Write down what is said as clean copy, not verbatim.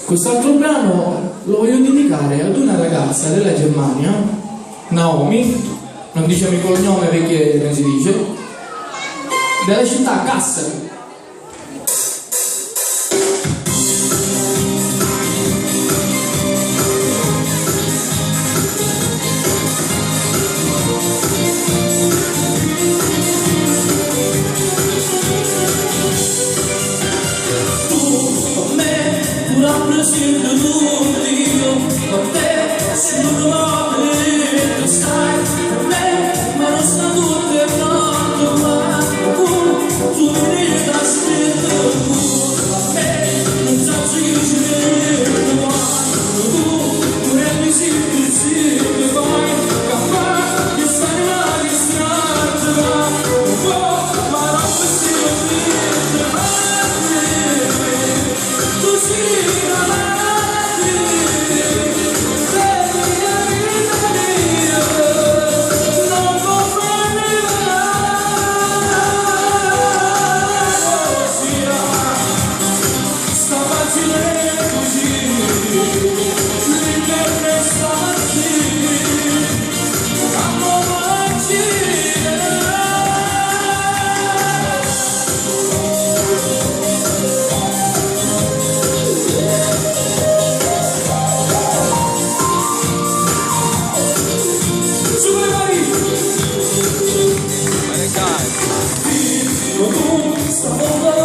Quest'altro brano lo voglio dedicare ad una ragazza della Germania, Naomi, non diciamo il cognome perché non si dice, della città Kassel. Rappresento tutti io, con te sono notte, tu stai per me, ma non sta tutto e pronto, ma tu mi devi da spirito, a me non so io ci vedo, tu rendi sì, poi, campà, che stai una distratta, ma non possiamo dire, tu sei Stavolta